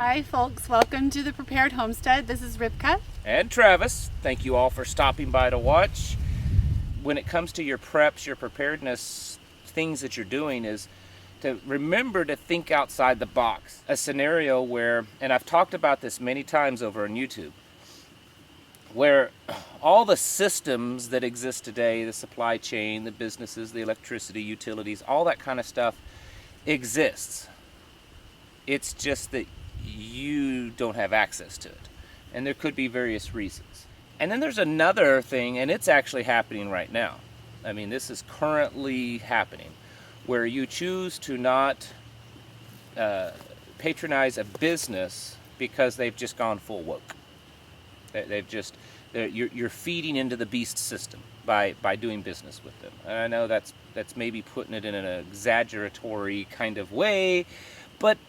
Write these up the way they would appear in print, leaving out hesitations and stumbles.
Hi folks, welcome to the Prepared Homestead. This is Rivka. And Travis. Thank you all for stopping by to watch. When it comes to your preps, your preparedness, things that you're doing is to remember to think outside the box. A scenario where, and I've talked about this many times over on YouTube, where all the systems that exist today, the supply chain, the businesses, the electricity, utilities, all that kind of stuff exists. It's just that you don't have access to it. And there could be various reasons. And then there's another thing, and it's actually happening right now. I mean, this is currently happening, where you choose to not patronize a business because they've just gone full woke. You're feeding into the beast system by doing business with them. And I know that's maybe putting it in an exaggeratory kind of way, but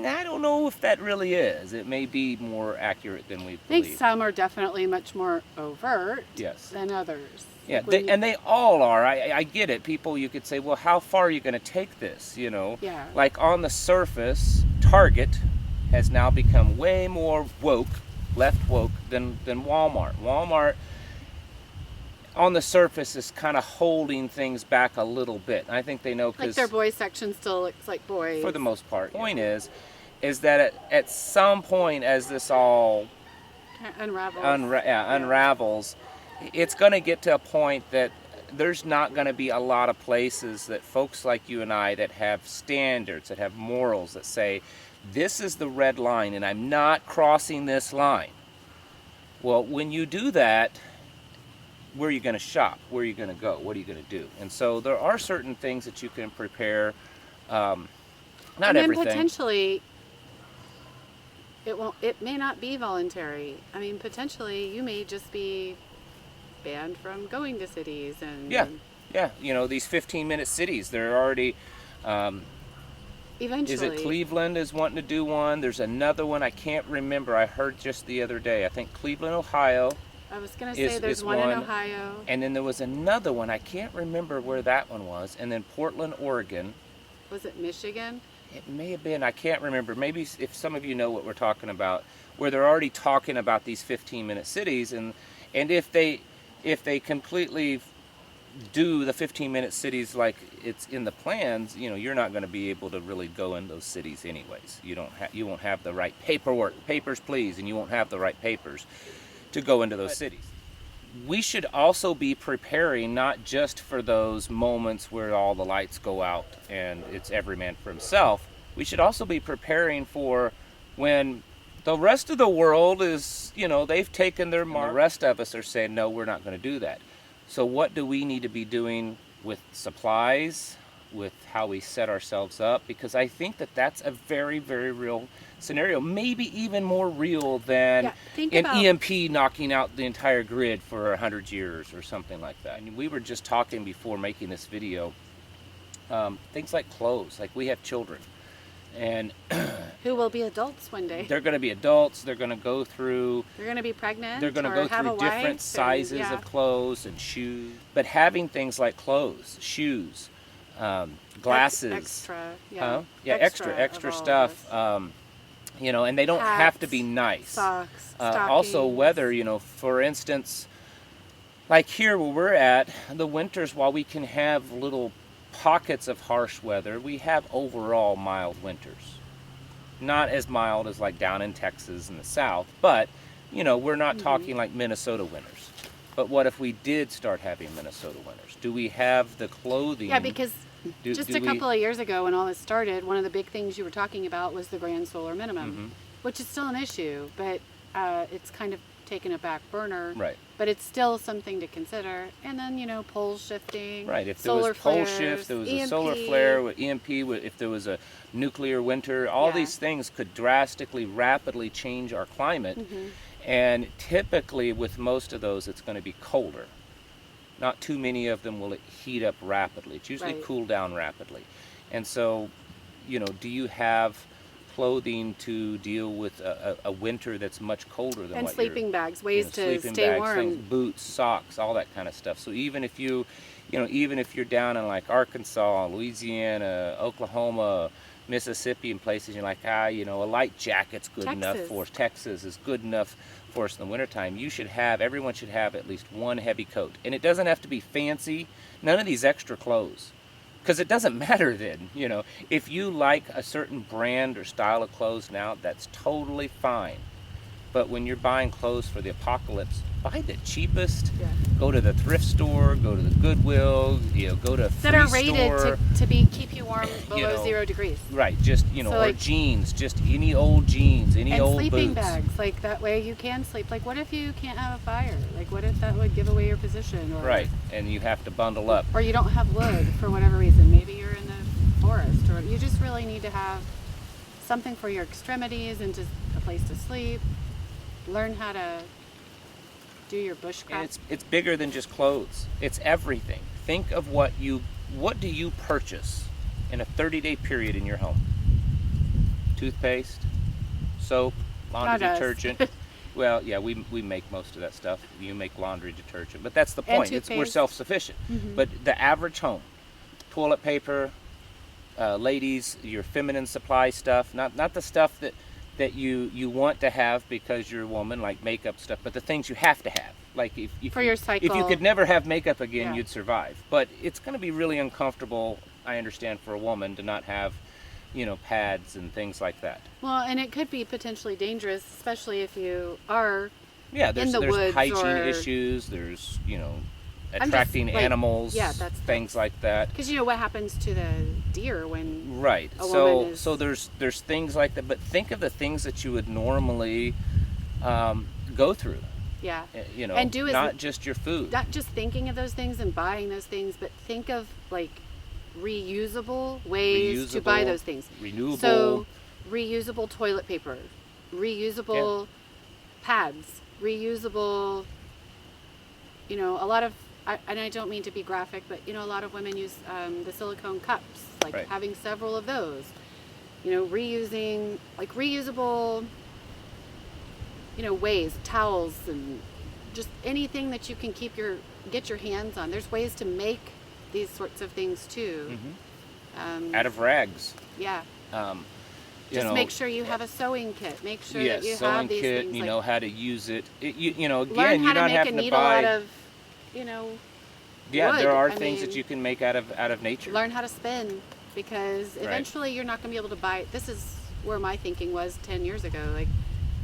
I don't know if that really is. It may be more accurate than we believe. I think some are definitely much more overt than others. Yeah, and they all are. I get it. People, you could say, well, how far are you going to take this? You know, like on the surface, Target has now become way more woke, left woke than Walmart. Walmart, on the surface, is kind of holding things back a little bit. I think they know, because like their boys section still looks like boys for the most part. Point is that at some point, as this all unravels, it's going to get to a point that there's not going to be a lot of places that folks like you and I that have standards, that have morals, that say, this is the red line and I'm not crossing this line. Well, when you do that, where are you going to shop? Where are you going to go? What are you going to do? And so there are certain things that you can prepare. Not and then everything. Potentially, it may not be voluntary. I mean, potentially, you may just be banned from going to cities and you know, these 15-minute cities. They're already. Eventually. Is it Cleveland is wanting to do one? There's another one I can't remember. I heard just the other day. I think Cleveland, Ohio. I was going to say there's one in Ohio. And then there was another one. I can't remember where that one was. And then Portland, Oregon. Was it Michigan? It may have been. I can't remember. Maybe if some of you know what we're talking about, where they're already talking about these 15-minute cities. And if they completely do the 15-minute cities like it's in the plans, you know, you're not going to be able to really go in those cities anyways. You won't have the right papers please, and you won't have the right papers to go into those cities. We should also be preparing not just for those moments where all the lights go out and it's every man for himself. We should also be preparing for when the rest of the world is, you know, they've taken their mark. The rest of us are saying, no, we're not going to do that. So what do we need to be doing with supplies, with how we set ourselves up? Because I think that that's a very, very real scenario, maybe even more real than an EMP knocking out the entire grid for 100 years or something like that. And we were just talking before making this video, things like clothes. Like, we have children, and who will be adults one day. They're going to be adults. They're going to go through. They're going to be pregnant. They're going to go through different sizes of clothes and shoes. But having things like clothes, shoes, glasses, extra stuff. You know, and they don't have to be nice. Socks, also, weather. You know, for instance, like here where we're at, the winters, while we can have little pockets of harsh weather, we have overall mild winters. Not as mild as like down in Texas in the south, but you know, we're not talking like Minnesota winters. But what if we did start having Minnesota winters? Do we have the clothing? Yeah, because just a couple of years ago when all this started, one of the big things you were talking about was the grand solar minimum, which is still an issue, but it's kind of taken a back burner. Right. But it's still something to consider. And then, you know, poles shifting. Right. If there was pole shift, there was a solar flare, with EMP, if there was a nuclear winter, all these things could drastically, rapidly change our climate. And typically with most of those, it's going to be colder. Not too many of them will heat up rapidly. It's usually cool down rapidly. And so, you know, do you have clothing to deal with a winter that's much colder than what sleeping bags, ways to stay warm. Things, boots, socks, all that kind of stuff. So even if even if you're down in like Arkansas, Louisiana, Oklahoma, Mississippi and places, you're like, a light jacket's good enough for us. Texas is good enough for us in the wintertime. Everyone should have at least one heavy coat. And it doesn't have to be fancy, none of these extra clothes. Because it doesn't matter then, If you like a certain brand or style of clothes now, that's totally fine. But when you're buying clothes for the apocalypse, buy the cheapest. Yeah. Go to the thrift store, go to the Goodwill, go to a free store. That are rated to keep you warm below 0 degrees. Right, just, or jeans, just any old jeans, any old boots. And sleeping bags, like that way you can sleep. Like what if you can't have a fire? Like what if that would give away your position? Right, and you have to bundle up. Or you don't have wood for whatever reason. Maybe you're in the forest, or you just really need to have something for your extremities and just a place to sleep. Learn how to do your bushcraft. It's bigger than just clothes. It's everything. Think of what do you purchase in a 30-day period in your home? Toothpaste, soap, laundry detergent. Well, yeah, we make most of that stuff. You make laundry detergent, but that's the point. We're self-sufficient. Mm-hmm. But the average home, toilet paper, ladies, your feminine supply stuff, not the stuff that you want to have because you're a woman, like makeup stuff, but the things you have to have. Like if for your cycle. If you could never have makeup again, you'd survive. But it's going to be really uncomfortable, I understand, for a woman to not have, pads and things like that. Well, and it could be potentially dangerous, especially if you are there's woods hygiene issues, there's, attracting animals, things like that. Because what happens to the deer when a woman is... So there's things like that, but think of the things that you would normally go through. Yeah. And not just your food. Not just thinking of those things and buying those things, but think of like reusable ways to buy those things. Renewable. So reusable toilet paper, reusable pads, reusable, a lot of, and I don't mean to be graphic, but a lot of women use the silicone cups, having several of those. Reusing, reusable, ways, towels, and just anything that you can get your hands on. There's ways to make these sorts of things too. Mm-hmm. Out of rags. Yeah. Just make sure you have a sewing kit. Make sure that you have these kit, things. You know how to use it. Again, learn how you're not having to buy. Out of, yeah, wood. there are things that you can make out of nature. Learn how to spin, because eventually you're not going to be able to buy. This is where my thinking was 10 years ago. Like,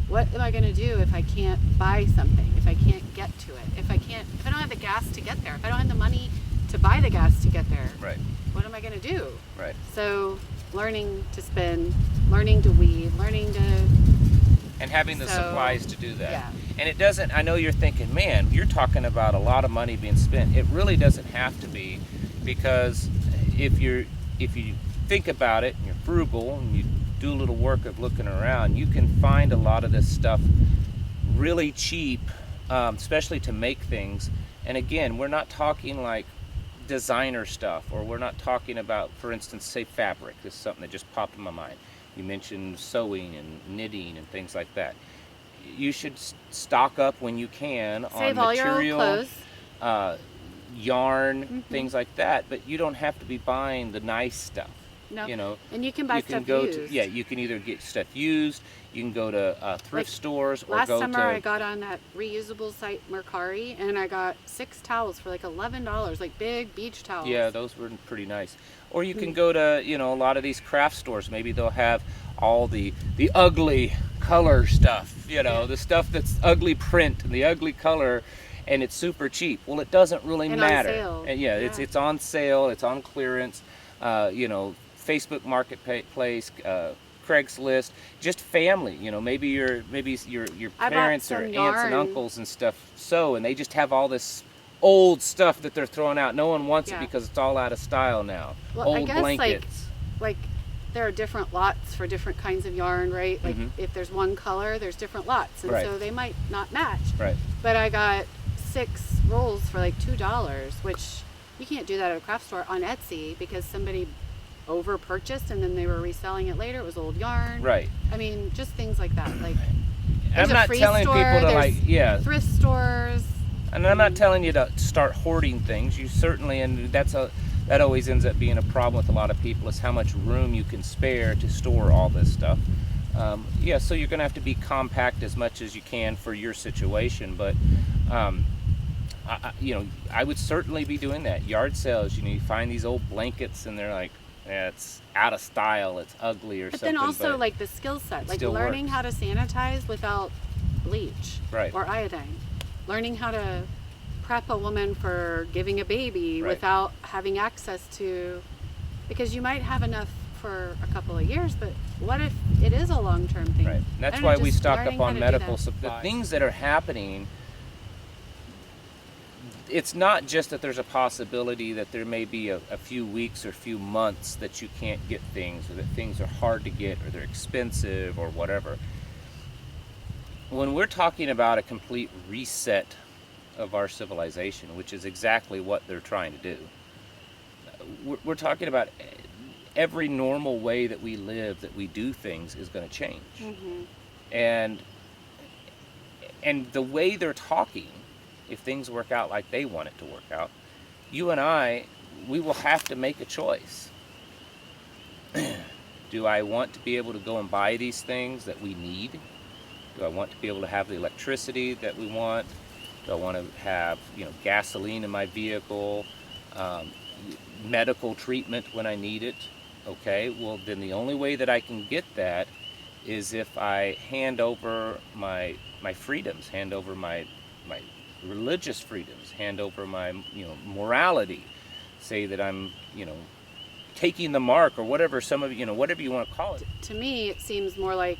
what am I going to do if I can't buy something? If I can't get to it? If I don't have the gas to get there? If I don't have the money to buy the gas to get there? Right. What am I going to do? Right. So, learning to spin, learning to weave, and having the supplies to do that. Yeah. And it doesn't, I know you're thinking, man, you're talking about a lot of money being spent. It really doesn't have to be, because if you think about it and you're frugal and you do a little work of looking around, you can find a lot of this stuff really cheap, especially to make things. And again, we're not talking like designer stuff, or we're not talking about, for instance, say fabric. This is something that just popped in my mind. You mentioned sewing and knitting and things like that. You should stock up when you can on material, yarn, things like that. But you don't have to be buying the nice stuff. No. And you can buy stuff used. You can either get stuff used. You can go to thrift stores, or last go summer to... I got on that reusable site Mercari, and I got 6 towels for like $11, like big beach towels. Yeah, those were pretty nice. Or you can go to, a lot of these craft stores. Maybe they'll have all the ugly color stuff, the stuff that's ugly print and the ugly color, and it's super cheap. Well, it doesn't really matter. On sale. And it's on sale, it's on clearance, Facebook Marketplace, Craigslist, just family. Maybe your parents or aunts and uncles and stuff sew, and they just have all this old stuff that they're throwing out. No one wants it because it's all out of style now. Well, old I guess blankets. Like there are different lots for different kinds of yarn, right? Like if there's one color, there's different lots, and so they might not match. Right. But I got 6 rolls for like $2, which you can't do that at a craft store. On Etsy, because somebody over purchased and then they were reselling it later. It was old yarn. Right. I mean, just things like that. Like, I'm not telling people to thrift stores. And I'm not telling you to start hoarding things. You certainly, and that's that always ends up being a problem with a lot of people, is how much room you can spare to store all this stuff. Yeah, so you're going to have to be compact as much as you can for your situation, but I would certainly be doing that. Yard sales, you find these old blankets and they're like, it's out of style, it's ugly or but something. Then also but like the skill set, like still learning works. how to sanitize without bleach Right. or iodine, learning how to prep a woman for giving a baby Right. without having access to, because you might have enough for a couple of years, but what if it is a long-term thing? Right. And that's I don't know, why we just stock learning up how on to do medical that. supplies. The things that are happening, it's not just that there's a possibility that there may be a few weeks or few months that you can't get things, or that things are hard to get, or they're expensive, or whatever. When we're talking about a complete reset of our civilization, which is exactly what they're trying to do, we're talking about every normal way that we live, that we do things, is going to change. Mm-hmm. And the way they're talking, if things work out like they want it to work out, you and I, we will have to make a choice. Do I want to be able to go and buy these things that we need? Do I want to be able to have the electricity that we want? Do I want to have, gasoline in my vehicle, medical treatment when I need it? Okay, well then the only way that I can get that is if I hand over my freedoms, hand over my religious freedoms, hand over my morality, say that I'm taking the mark, or whatever whatever you want to call it. To me, it seems more like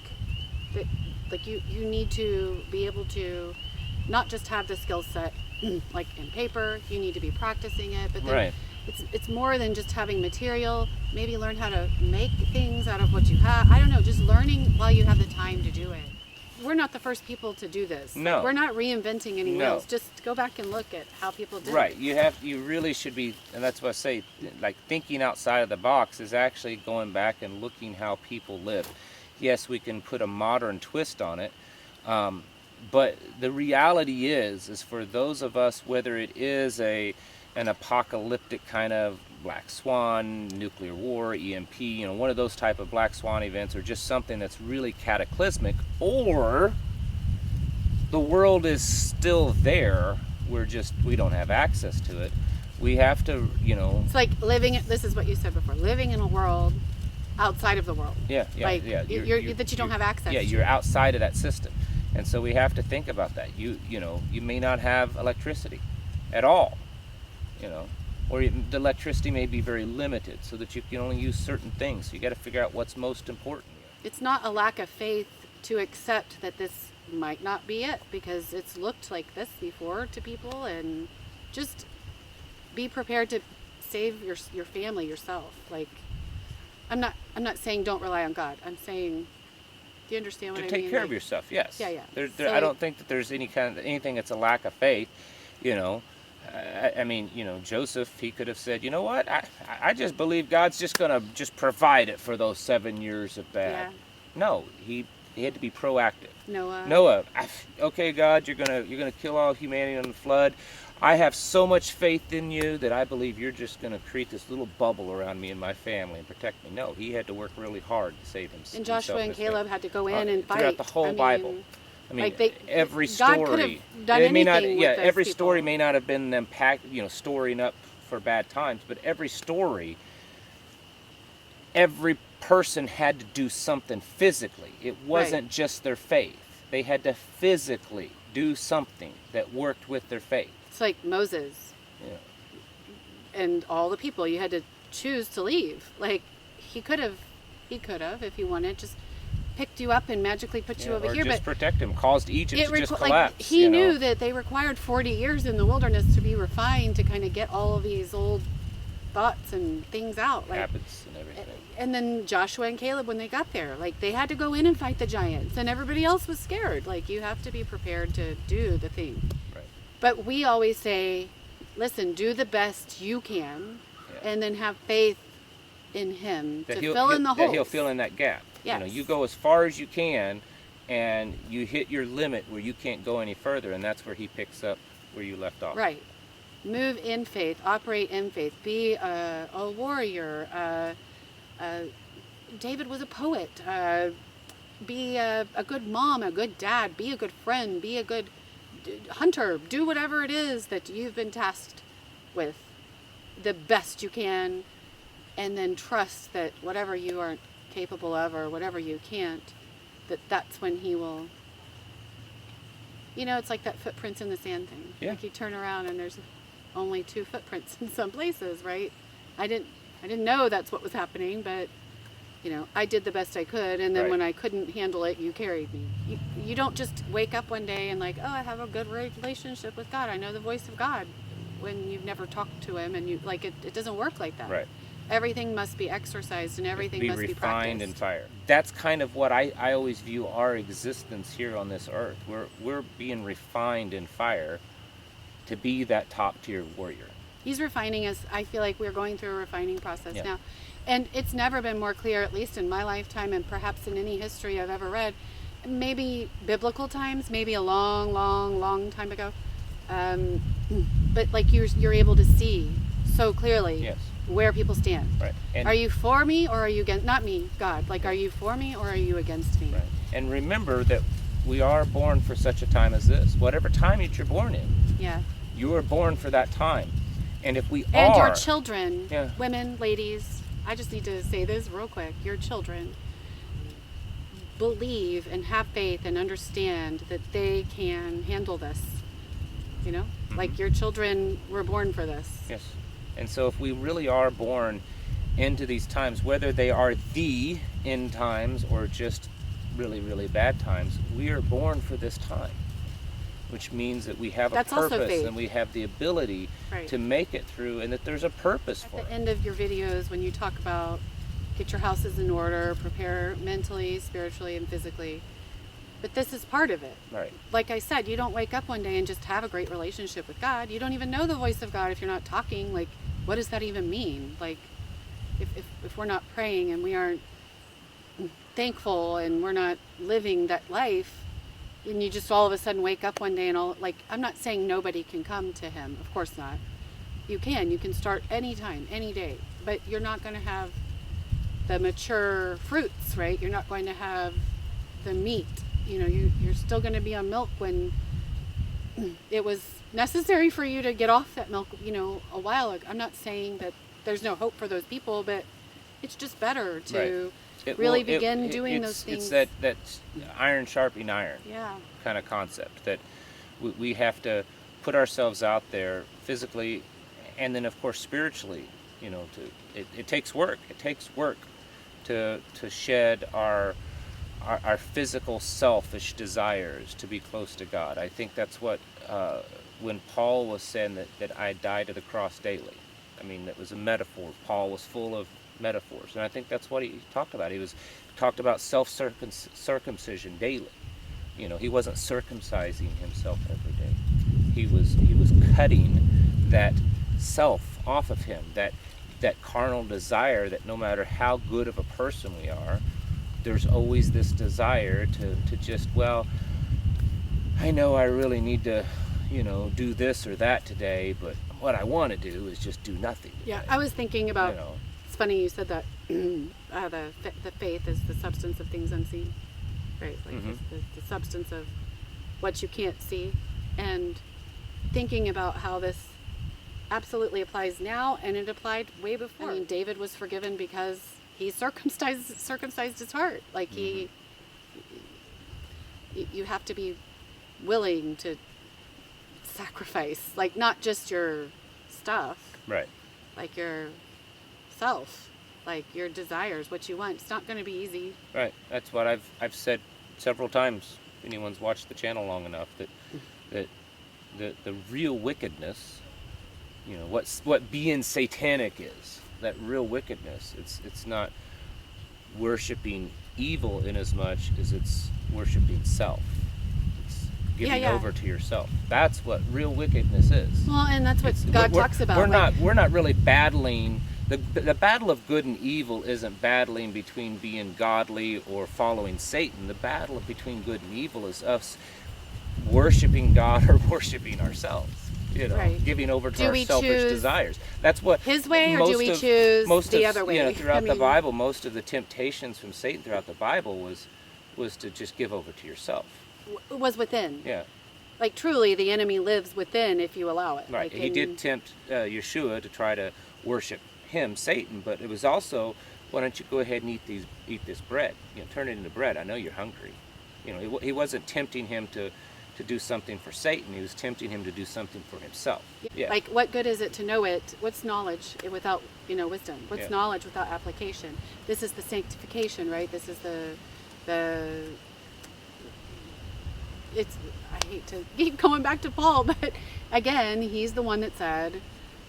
that, like you need to be able to not just have the skill set like in paper, you need to be practicing it, but then Right. it's more than just having material. Maybe learn how to make things out of what you have. I don't know, just learning while you have the time to do it. We're not the first people to do this. No. Like, we're not reinventing any No. wheels. Just go back and look at how people did Right, it. you really should be, and that's what I say, like thinking outside of the box is actually going back and looking how people live. Yes, we can put a modern twist on it, but the reality is for those of us, whether it is an apocalyptic kind of black swan, nuclear war, EMP, one of those type of black swan events, or just something that's really cataclysmic, or the world is still there, we don't have access to it. We have to, It's like this is what you said before, living in a world outside of the world. Yeah. That you don't have access to. Yeah, you're outside of that system. And so we have to think about that. You may not have electricity at all, or even the electricity may be very limited, so that you can only use certain things. So you got to figure out what's most important. It's not a lack of faith to accept that this might not be it, because it's looked like this before to people, and just be prepared to save your family, yourself. Like, I'm not saying don't rely on God. I'm saying, do you understand what I To mean? take care of yourself, yes. Yeah. I don't think that there's anything that's a lack of faith. Joseph, he could have said, you know what, I just believe God's just gonna provide it for those 7 years of bad. Yeah. No, he had to be proactive. Noah, Okay, God, you're gonna kill all humanity on the flood. I have so much faith in you that I believe you're just gonna create this little bubble around me and my family and protect me. No, he had to work really hard to save himself. and Joshua and Caleb had to go in and fight. Throughout the whole Bible. Every God story. could have done anything with those every people. story may not have been them storing up for bad times, but every story, every person had to do something physically. It wasn't just their faith. They had to physically do something that worked with their faith. It's like Moses and all the people. You had to choose to leave. Like, he could have, if he wanted, just picked you up and magically put you over or here. just But protect him, caused Egypt to just collapse. Like, he knew that they required 40 years in the wilderness to be refined, to kind of get all of these old thoughts and things out. Like, habits and everything. And then Joshua and Caleb, when they got there, like, they had to go in and fight the giants, and everybody else was scared. Like, you have to be prepared to do the thing. Right. But we always say, listen, do the best you can, and then have faith in him to fill in the holes. That he'll fill in that gap. Yes. You go as far as you can, and you hit your limit where you can't go any further, and that's where he picks up where you left off. Right. move in faith, operate in faith, be a warrior. David was a poet. Be a good mom, a good dad, be a good friend, be a good hunter. Do whatever it is that you've been tasked with the best you can, and then trust that whatever you aren't capable of or whatever you can't, that's when he will. It's like that footprints in the sand thing. Yeah. Like you turn around and there's only 2 footprints in some places, right? I didn't know that's what was happening, but I did the best I could, and then Right. when I couldn't handle it, you carried me. You don't just wake up one day and like, oh, I have a good relationship with God. I know the voice of God, when you've never talked to him, and it doesn't work like that. Right. Everything must be exercised, and everything must be refined practiced. in fire. That's kind of what I always view our existence here on this earth. We're being refined in fire to be that top tier warrior. He's refining us. I feel like we're going through a refining process Yeah. now. And it's never been more clear, at least in my lifetime, and perhaps in any history I've ever read. Maybe biblical times, maybe a long, long, long time ago. But like you're able to see so clearly Yes. where people stand. Right. And Are you for me or are you against? Not me, God. Like, are you for me or are you against me? right. And remember that we are born for such a time as this. Whatever time that you're born in, Yeah. you were born for that time. And if we And are, your children, Yeah. women, ladies, I just need to say this real quick. Your children believe and have faith and understand that they can handle this. Like your children were born for this. yes. And so if we really are born into these times, whether they are the end times or just really, really bad times, we are born for this time, which means that we have That's a also purpose faith. and we have the ability Right. to make it through, and that there's a purpose At for the it. end of your videos, when you talk about get your houses in order, prepare mentally, spiritually, and physically. But this is part of it. Right. Like I said, you don't wake up one day and just have a great relationship with God. You don't even know the voice of God if you're not talking. Like, what does that even mean? Like, if we're not praying and we aren't thankful and we're not living that life, and you just all of a sudden wake up one day and I'm not saying nobody can come to him. Of course not. You can start anytime, any day, but you're not going to have the mature fruits, right? You're not going to have the meat. You're still going to be on milk when it was necessary for you to get off that milk, a while ago. I'm not saying that there's no hope for those people, but it's just better to really begin doing those things. It's that iron sharpening iron Yeah. kind of concept, that we have to put ourselves out there physically and then of course spiritually. It takes work. It takes work to shed our physical selfish desires to be close to God. I think that's what when Paul was saying that I die to the cross daily. I mean, that was a metaphor. Paul was full of metaphors, and I think that's what he talked about. He talked about circumcision daily. He wasn't circumcising himself every day. He was cutting that self off of him, that carnal desire, that no matter how good of a person we are, there's always this desire to just, well, I know I really need to, do this or that today, but what I want to do is just do nothing today. Yeah, I was thinking about, it's funny you said that, the faith is the substance of things unseen, right? Like the substance of what you can't see, and thinking about how this absolutely applies now, and it applied way before. I mean, David was forgiven because he circumcised his heart. Like you have to be willing to sacrifice, like not just your stuff, Right. like your self, like your desires, what you want. It's not going to be easy. Right. That's what I've said several times. If anyone's watched the channel long enough, that the real wickedness, what being satanic is. That real wickedness, it's not worshiping evil in as much as it's worshiping self. It's giving over to yourself. That's what real wickedness is. Well, and that's what God talks about. We're not really battling. The battle of good and evil isn't battling between being godly or following Satan. The battle between good and evil is us worshiping God or worshiping ourselves. you know, Right. giving over to Do our we selfish choose desires. That's what His way, or most do we of- choose most the of, other way? You know, throughout I the mean, Bible, most of the temptations from Satan throughout the Bible was to just give over to yourself. was within. Yeah, Like truly, the enemy lives within if you allow it. right. Like He did tempt Yeshua to try to worship him, Satan, but it was also, why don't you go ahead and eat this bread? You know, turn it into bread. I know you're hungry. You know, he wasn't tempting him to do something for Satan. He was tempting him to do something for himself. Yeah. Like, what good is it to know it? What's knowledge without, wisdom? What's Yeah. knowledge without application? This is the sanctification, right? This is I hate to keep going back to Paul, but again, he's the one that said,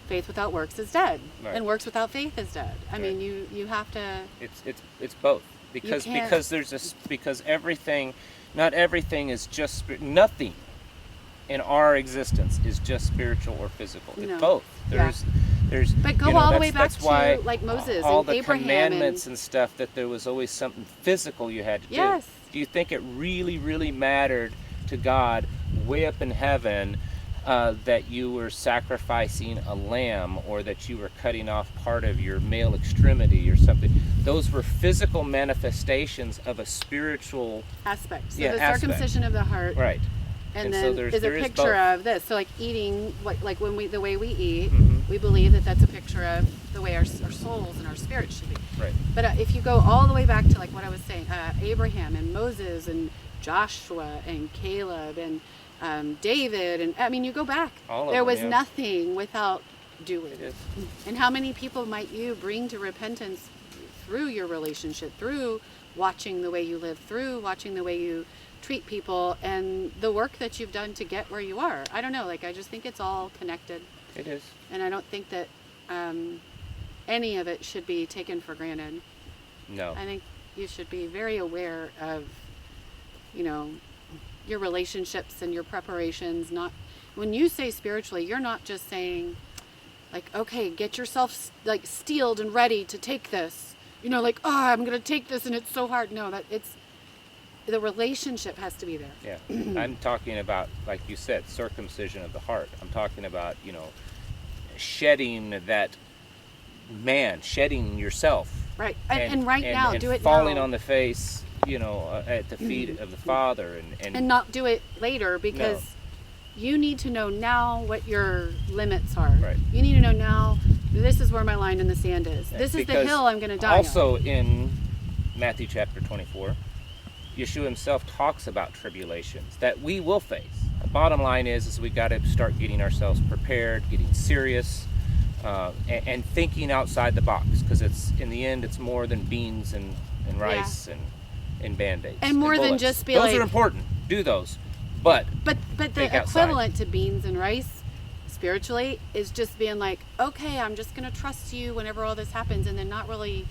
faith without works is dead, Right. and works without faith is dead. I mean, you have to. It's both, because can't- because everything, not everything is just nothing in our existence is just spiritual or physical. It's No. both. Yeah. There's But go you know, all the that's- way back that's why to like Moses all and the Abraham commandments and stuff, that there was always something physical you had to Yes. do. Do you think it really, really mattered to God way up in heaven that you were sacrificing a lamb, or that you were cutting off part of your male extremity or something? Those were physical manifestations of a spiritual aspect. So Yeah, the aspect. circumcision of the heart, right. and so then there is a is picture both. of this. So like eating, like when the way we eat, Mhm. we believe that that's a picture of the way our souls and our spirits should be. Right. But if you go all the way back to like what I was saying, Abraham and Moses and Joshua and Caleb and David, and I mean, you go back. All of there them, was yeah. nothing without doing. It is. And how many people might you bring to repentance through your relationship, through watching the way you live, through watching the way you treat people, and the work that you've done to get where you are? I don't know. Like, I just think it's all connected. It is. And I don't think that any of it should be taken for granted. No. I think you should be very aware of, your relationships and your preparations. Not when you say spiritually, you're not just saying, like, okay, get yourself like steeled and ready to take this. Like, oh, I'm gonna take this and it's so hard. No, that it's the relationship has to be there. Yeah. I'm talking about, like you said, circumcision of the heart. I'm talking about, shedding that man, shedding yourself. Right. And right now, and do it falling now. on the face, at the feet of the Father, And not do it later, because you need to know now what your limits are. Right. You need to know now, this is where my line in the sand is. This is the Because hill I'm going to die on. Also in Matthew chapter 24, Yeshua himself talks about tribulations that we will face. The bottom line is we got to start getting ourselves prepared, getting serious, and thinking outside the box, because it's in the end it's more than beans and rice and Band-Aids. And more than bullets. just be those like- are important. Do those. But But the think outside. equivalent to beans and rice spiritually is just being like, okay, I'm just going to trust you whenever all this happens, and then not really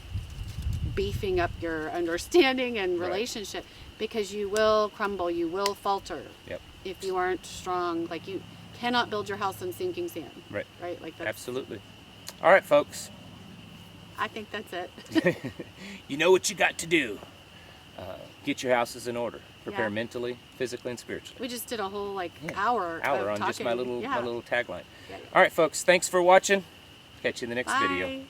beefing up your understanding and Right. relationship, because you will crumble, you will falter. Yep. If you aren't strong. Like, you cannot build your house on sinking sand. Right. Right? Like, that's, Absolutely. All right, folks. I think that's it. You know what you got to do. Get your houses in order. Prepare Yeah. mentally, physically, and spiritually. We just did a whole Yeah. hour of on just my talking. little tagline. Yeah. All right, folks. Thanks for watching. Catch you in the next Bye. video.